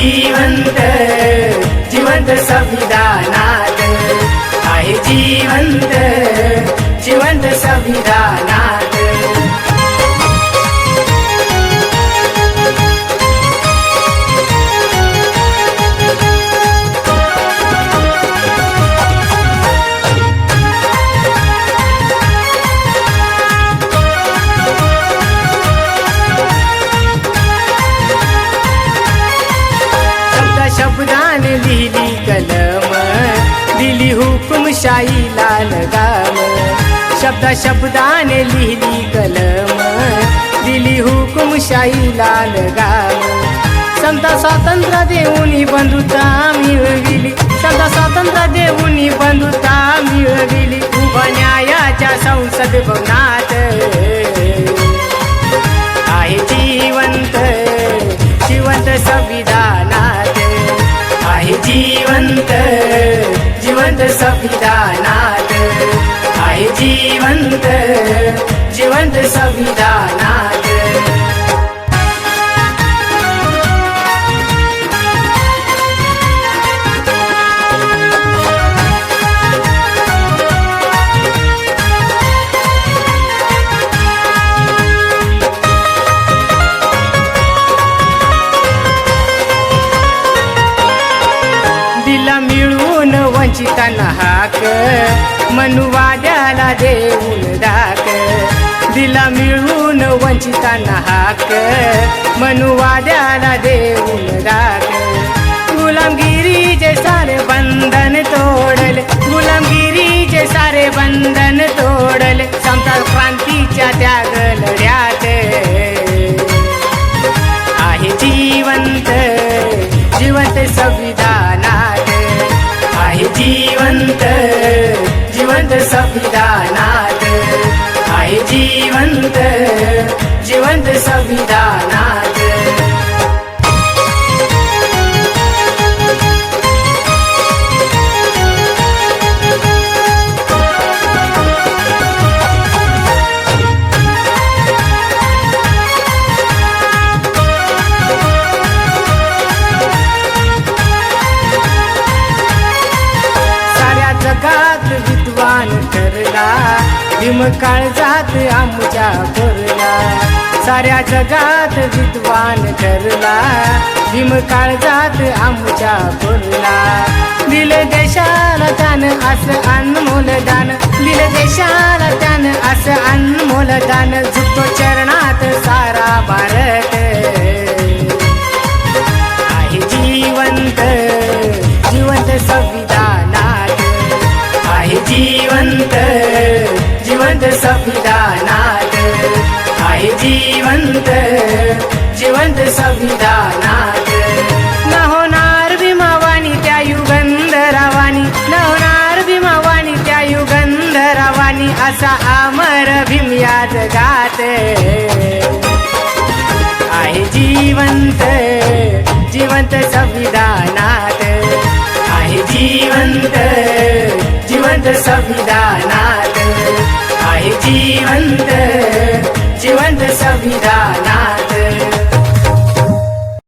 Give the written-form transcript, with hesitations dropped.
जिवंत जिवंत संविधानात, आहे जिवंत जिवंत संविधानात. शब्दाने लिहिली कलम, दिली हुकुमशाहीला लगाम. शब्दाने लिहिली कलम, दिली हुकुमशाहीला लगाम. समता स्वातंत्र्य देऊनी बंधुता मिळविली, समता स्वातंत्र्य देऊनी बंधुता मिळविली. उभा न्यायाच्या संसद भवनात, आहे जिवंत जिवंत संविधानात, आहे जिवंत जिवंत संविधानात, आहे जिवंत जिवंत संविधानात. दिला मिळून वंचितांना हाक, मनुवाद्याला देऊन डाक. दिला मिळून वंचितांना हाक, मनुवाद्याला देऊन डाक. गुलामगिरीचे सारे बंधन तोडले, गुलामगिरीचे सारे बंधन तोडले. समता क्रांतीच्या त्याग लढ्यात, आहे जिवंत जिवंत संविधानात, आहे जिवंत जिवंत संविधानात, आहे जिवंत जिवंत संविधानात. जगात विद्वान ठरला, भीम काळजात आमच्या भरला. साऱ्या जगात विद्वान ठरला, भीम काळजात आमच्या भरला. दिले देशाला त्यानं असं अनमोल दान, दिले देशाला त्यानं असं अनमोल दान. झुकतो चरणात सारा भारत, आहे जिवंत जिवंत संविधानात, आहे जिवंत जिवंत संविधानात, आहे जिवंत जिवंत संविधानात. न होणार भीमावाणी त्या युगंधरावानी, न होणार भीमावाणी त्या युगंधरावानी. असा अमर भीम या जगात, आहे जिवंत जिवंत संविधानात, आहे जिवंत जिवंत संविधानात, आहे जिवंत जिवंत संविधानात.